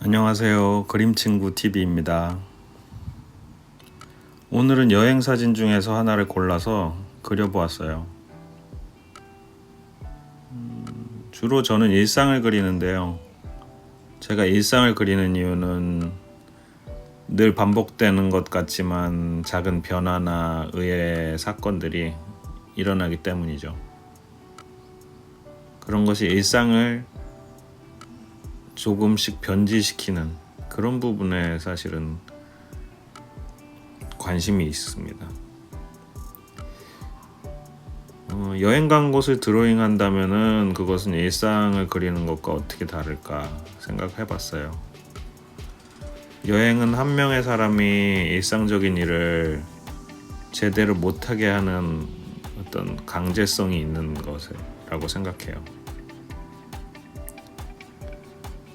안녕하세요. 그림친구 TV입니다. 오늘은 여행 사진 중에서 하나를 골라서 그려보았어요. 주로 저는 일상을 그리는데요. 제가 일상을 그리는 이유는 늘 반복되는 것 같지만 작은 변화나 의외의 사건들이 일어나기 때문이죠. 그런 것이 일상을 조금씩 변질시키는 그런 부분에 사실은 관심이 있습니다. 여행 간 곳을 드로잉 한다면은 그것은 일상을 그리는 것과 어떻게 다를까 생각해 봤어요. 여행은 한 명의 사람이 일상적인 일을 제대로 못하게 하는 어떤 강제성이 있는 것이라고 생각해요.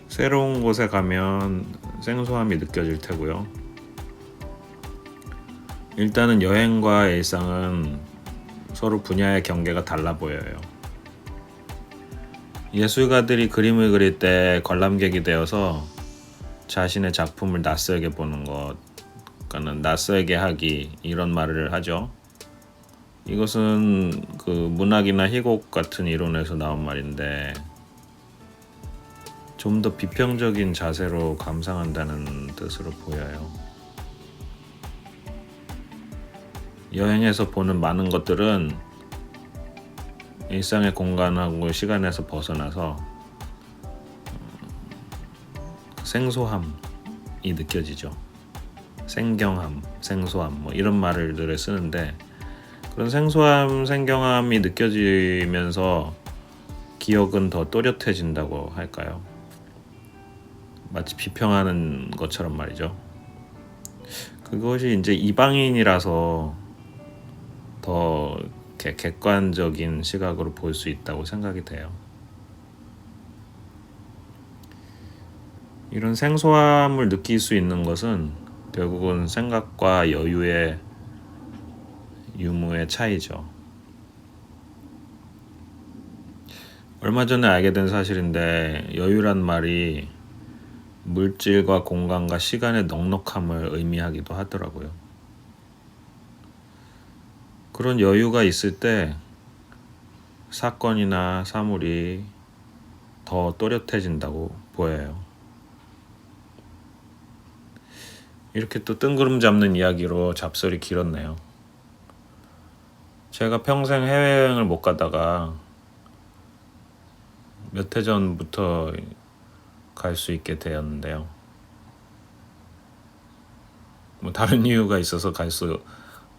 새로운 곳에 가면 생소함이 느껴질 테고요. 일단은 여행과 일상은 서로 분야의 경계가 달라 보여요. 예술가들이 그림을 그릴 때 관람객이 되어서 자신의 작품을 낯설게 보는 것, 그러니까는 낯설게 하기 이런 말을 하죠. 이것은 그 문학이나 희곡 같은 이론에서 나온 말인데 좀 더 비평적인 자세로 감상한다는 뜻으로 보여요. 여행에서 보는 많은 것들은 일상의 공간하고 시간에서 벗어나서 생소함이 느껴지죠. 생경함, 생소함 뭐 이런 말들을 쓰는데 그런 생소함, 생경함이 느껴지면서 기억은 더 또렷해진다고 할까요? 마치 비평하는 것처럼 말이죠. 그것이 이제 이방인이라서 더 객관적인 시각으로 볼 수 있다고 생각이 돼요. 이런 생소함을 느낄 수 있는 것은 결국은 생각과 여유의 유무의 차이죠. 얼마 전에 알게 된 사실인데 여유란 말이 물질과 공간과 시간의 넉넉함을 의미하기도 하더라고요. 그런 여유가 있을 때 사건이나 사물이 더 또렷해진다고 보여요. 이렇게 또 뜬구름 잡는 이야기로 잡설이 길었네요. 제가 평생 해외여행을 못 가다가 몇 해 전부터 갈 수 있게 되었는데요. 뭐 다른 이유가 있어서 갈 수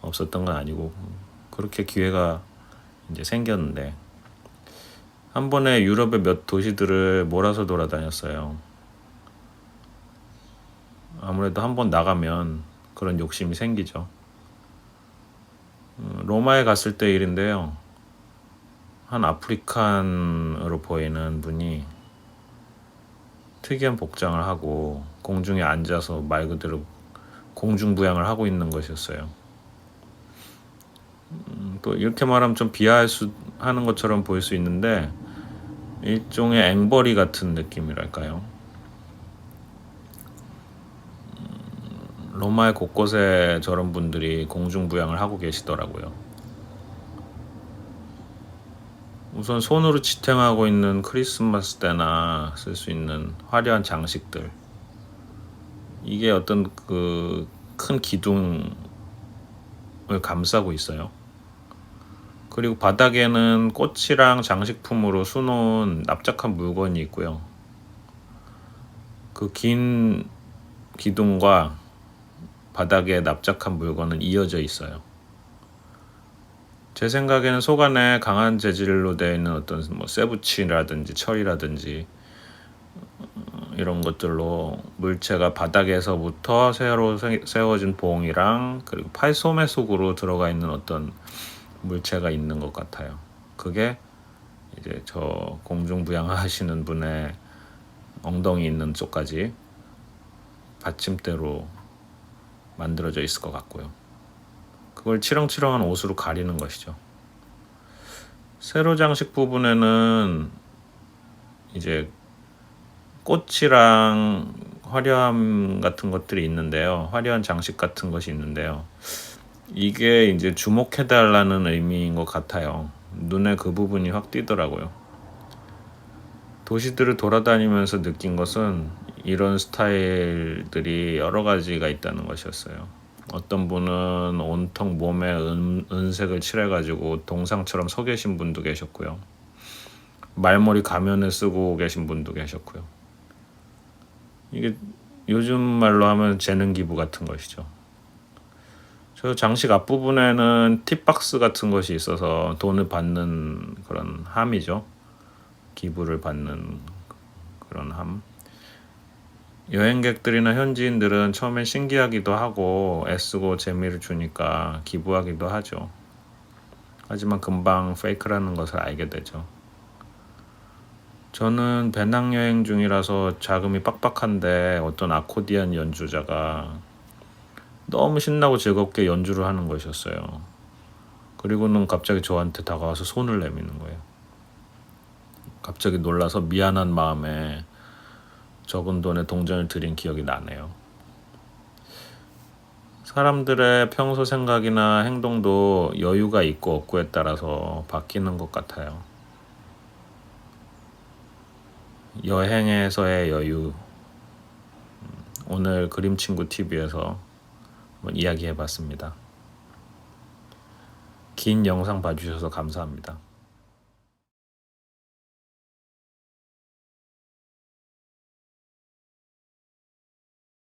없었던 건 아니고 그렇게 기회가 이제 생겼는데 한 번에 유럽의 몇 도시들을 몰아서 돌아다녔어요. 아무래도 한 번 나가면 그런 욕심이 생기죠. 로마에 갔을 때 일인데요. 한 아프리칸으로 보이는 분이 특이한 복장을 하고 공중에 앉아서 말 그대로 공중부양을 하고 있는 것이었어요. 또 이렇게 말하면 좀 비하하는 것처럼 보일 수 있는데 일종의 앵벌이 같은 느낌이랄까요. 로마의 곳곳에 저런 분들이 공중부양을 하고 계시더라고요. 우선 손으로 지탱하고 있는 크리스마스 때나 쓸 수 있는 화려한 장식들, 이게 어떤 그 큰 기둥을 감싸고 있어요. 그리고 바닥에는 꽃이랑 장식품으로 수놓은 납작한 물건이 있고요. 그 긴 기둥과 바닥에 납작한 물건은 이어져 있어요. 제 생각에는 속 안에 강한 재질로 되어 있는 어떤 뭐 쇠붙이라든지 철이라든지 이런 것들로 물체가 바닥에서부터 새로 세워진 봉이랑 그리고 팔소매 속으로 들어가 있는 어떤 물체가 있는 것 같아요. 그게 이제 저 공중부양하시는 분의 엉덩이 있는 쪽까지 받침대로 만들어져 있을 것 같고요. 그걸 치렁치렁한 옷으로 가리는 것이죠. 세로 장식 부분에는 이제 꽃이랑 화려함 같은 것들이 있는데요. 화려한 장식 같은 것이 있는데요. 이게 이제 주목해달라는 의미인 것 같아요. 눈에 그 부분이 확 띄더라고요. 도시들을 돌아다니면서 느낀 것은 이런 스타일들이 여러 가지가 있다는 것이었어요. 어떤 분은 온통 몸에 은색을 칠해가지고 동상처럼 서 계신 분도 계셨고요. 말머리 가면을 쓰고 계신 분도 계셨고요. 이게 요즘 말로 하면 재능 기부 같은 것이죠. 저 장식 앞부분에는 팁박스 같은 것이 있어서 돈을 받는 그런 함이죠. 기부를 받는 그런 함. 여행객들이나 현지인들은 처음엔 신기하기도 하고 애쓰고 재미를 주니까 기부하기도 하죠. 하지만 금방 페이크라는 것을 알게 되죠. 저는 배낭여행 중이라서 자금이 빡빡한데 어떤 아코디언 연주자가 너무 신나고 즐겁게 연주를 하는 것이었어요. 그리고는 갑자기 저한테 다가와서 손을 내미는 거예요. 갑자기 놀라서 미안한 마음에 적은 돈에 동전을 드린 기억이 나네요. 사람들의 평소 생각이나 행동도 여유가 있고 없고에 따라서 바뀌는 것 같아요. 여행에서의 여유. 오늘 그림친구 TV에서 한번 이야기해봤습니다. 긴 영상 봐주셔서 감사합니다.